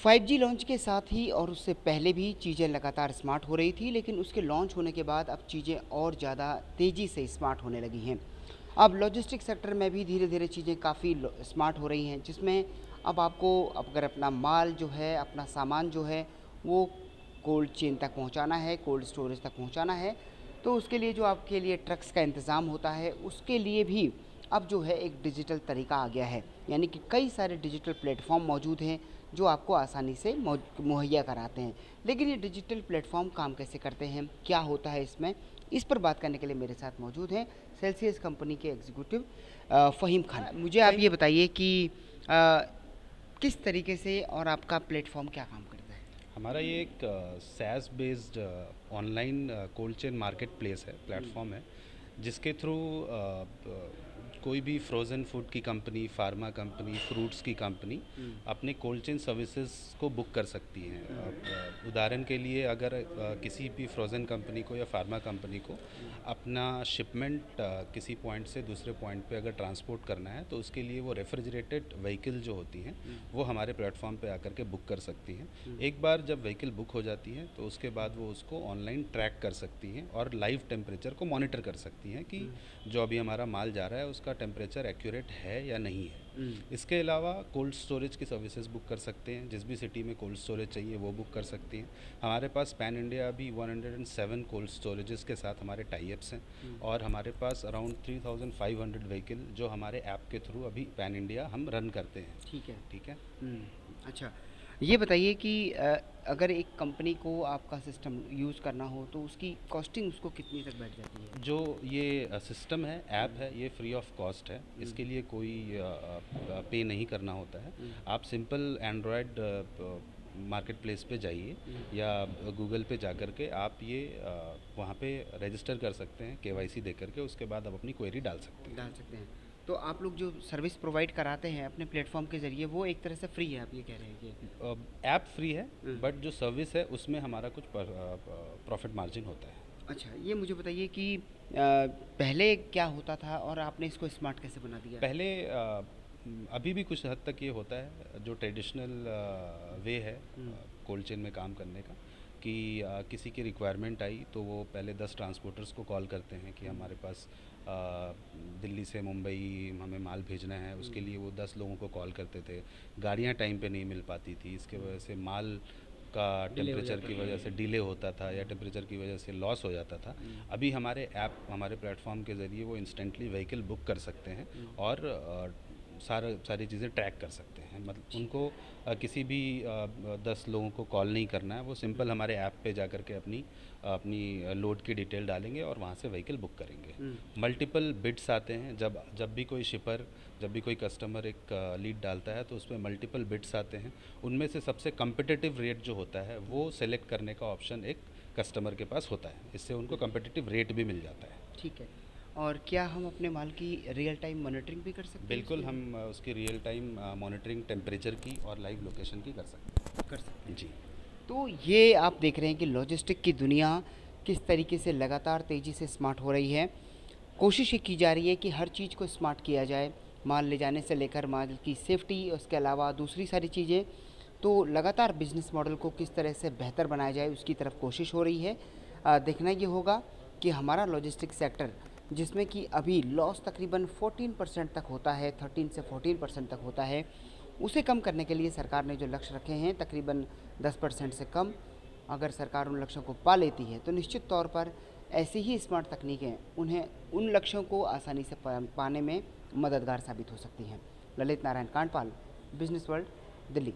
5G launch के साथ ही और उससे पहले भी चीज़ें लगातार स्मार्ट हो रही थी, लेकिन उसके लॉन्च होने के बाद अब चीज़ें और ज़्यादा तेज़ी से स्मार्ट होने लगी हैं। अब लॉजिस्टिक सेक्टर में भी धीरे-धीरे चीज़ें काफ़ी स्मार्ट हो रही हैं, जिसमें अब आपको अगर अपना माल जो है, अपना सामान जो है, वो कोल्ड चेन तक पहुँचाना है, कोल्ड स्टोरेज तक पहुँचाना है, तो उसके लिए जो आपके लिए ट्रक्स का इंतज़ाम होता है, उसके लिए भी अब जो है एक डिजिटल तरीका आ गया है। यानी कि कई सारे डिजिटल प्लेटफ़ॉर्म मौजूद हैं, जो आपको आसानी से मुहैया कराते हैं। लेकिन ये डिजिटल प्लेटफ़ॉर्म काम कैसे करते हैं? क्या होता है इसमें? इस पर बात करने के लिए मेरे साथ मौजूद हैं सेल्सियस कंपनी के एग्ज़ीक्यूटिव फ़हीम खान। मुझे आप ये बताइए कि अ, किस तरीके से और आपका प्लेटफ़ॉर्म क्या काम करता है? हमारा ये एक SaaS based online cold chain market place है, हुँ, प्लेटफॉर्म है, जिसके थ्रू कोई भी फ्रोज़न फूड की कंपनी, फार्मा कंपनी, फ्रूट्स की कंपनी हुँ, अपने कोल्ड चेन सर्विसेज को बुक कर सकती हैं। उदाहरण के लिए अगर किसी भी फ्रोज़न कंपनी को या फार्मा कंपनी को हुँ, अपना शिपमेंट किसी पॉइंट से दूसरे पॉइंट पे अगर ट्रांसपोर्ट करना है, तो उसके लिए वो रेफ्रिजरेटेड व्हीकल जो होती हैं हुँ, वो हमारे प्लेटफॉर्म पे आकर के बुक कर सकती हैं। हुँ, एक बार जब व्हीकल बुक हो जाती है तो उसके बाद वो उसको ऑनलाइन ट्रैक कर सकती हैं और लाइव टेम्परेचर को मॉनिटर कर सकती हैं कि हुँ, जो अभी हमारा माल जा रहा है उसका टेम्परेचर एक्यूरेट है या नहीं है। हुँ, इसके अलावा कोल्ड स्टोरेज की सर्विसेज बुक कर सकते हैं, जिस भी सिटी में कोल्ड स्टोरेज चाहिए वो बुक कर सकती हैं। हमारे पास पैन इंडिया अभी 107 कोल्ड स्टोरेजेस के साथ हमारे टाई अप्स हैं हुँ, और हमारे पास अराउंड 3500 व्हीकल जो हमारे ऐप के थ्रू अभी पैन इंडिया हम रन करते हैं। ठीक है। ठीक है। हुँ, अच्छा। ये बताइए कि अगर एक कंपनी को आपका सिस्टम यूज़ करना हो, तो उसकी कॉस्टिंग उसको कितनी तक बैठ जाती है? जो ये सिस्टम है, ऐप हुँ, है, ये फ्री ऑफ कॉस्ट है। हुँ, इसके लिए कोई पे नहीं करना होता है। हुँ, आप सिंपल एंड्रॉयड मार्केट प्लेस पे जाइए हुँ, या गूगल पे जा कर के आप ये वहाँ पे रजिस्टर कर सकते हैं केवाईसी दे करके, उसके बाद आप अपनी क्वेरी डाल सकते हैं। डाल सकते हैं। तो आप लोग जो सर्विस प्रोवाइड कराते हैं अपने प्लेटफ़ॉर्म के ज़रिए, वो एक तरह से फ्री है, आप ये कह रहे हैं कि? ऐप फ्री है, हुँ, बट जो सर्विस है उसमें हमारा कुछ प्रॉफिट मार्जिन होता है। अच्छा, ये मुझे बताइए कि पहले क्या होता था और आपने इसको स्मार्ट कैसे बना दिया? पहले अभी भी कुछ हद तक ये होता है, जो ट्रेडिशनल वे है हुँ, कोल्ड चेन में काम करने का, कि किसी की रिक्वायरमेंट आई तो वो पहले 10 ट्रांसपोर्टर्स को कॉल करते हैं कि हुँ, हमारे पास दिल्ली से मुंबई हमें माल भेजना है। उसके हुँ, लिए वो 10 लोगों को कॉल करते थे। गाड़ियाँ टाइम पे नहीं मिल पाती थी, इसके हुँ, वजह से माल का डिले हो टेम्परेचर जाता की था। वजह से डिले होता था या हुँ, टेम्परेचर की वजह से लॉस हो जाता था। हुँ, अभी हमारे ऐप, हमारे प्लेटफॉर्म के ज़रिए वो इंस्टेंटली व्हीकल बुक कर सकते हैं हुँ, और सारी चीज़ें ट्रैक कर सकते हैं। मतलब ठीक उनको है। किसी भी 10 लोगों को कॉल नहीं करना है, वो हुँ, सिंपल हमारे ऐप पे जा कर के अपनी अपनी लोड की डिटेल डालेंगे और वहाँ से व्हीकल बुक करेंगे। हुँ, मल्टीपल बिड्स आते हैं, जब जब भी कोई शिपर, जब भी कोई कस्टमर एक लीड डालता है तो उसमें मल्टीपल बिड्स आते हैं। उनमें से सबसे कम्पिटिटिव रेट जो होता है वो सेलेक्ट करने का ऑप्शन एक कस्टमर के पास होता है। इससे उनको कम्पिटिटिव रेट भी मिल जाता है। ठीक है। और क्या हम अपने माल की रियल टाइम मॉनिटरिंग भी कर सकते हैं बिल्कुल, इसके हम उसकी रियल टाइम मॉनिटरिंग टेम्परेचर की और लाइव लोकेशन की कर सकते कर सकते हैं। हैं? जी। तो ये आप देख रहे हैं कि लॉजिस्टिक की दुनिया किस तरीके से लगातार तेज़ी से स्मार्ट हो रही है। कोशिश ये की जा रही है कि हर चीज़ को स्मार्ट किया जाए, माल ले जाने से लेकर माल की सेफ्टी, उसके अलावा दूसरी सारी चीज़ें। तो लगातार बिज़नेस मॉडल को किस तरह से बेहतर बनाया जाए, उसकी तरफ कोशिश हो रही है। देखना ये होगा कि हमारा लॉजिस्टिक सेक्टर, जिसमें कि अभी लॉस तकरीबन 14% तक होता है, 13 से 14% तक होता है, उसे कम करने के लिए सरकार ने जो लक्ष्य रखे हैं तकरीबन 10% से कम, अगर सरकार उन लक्ष्यों को पा लेती है तो निश्चित तौर पर ऐसी ही स्मार्ट तकनीकें उन्हें उन लक्ष्यों को आसानी से पाने में मददगार साबित हो सकती हैं। Lalit Narayan Kandpal, business world, Delhi.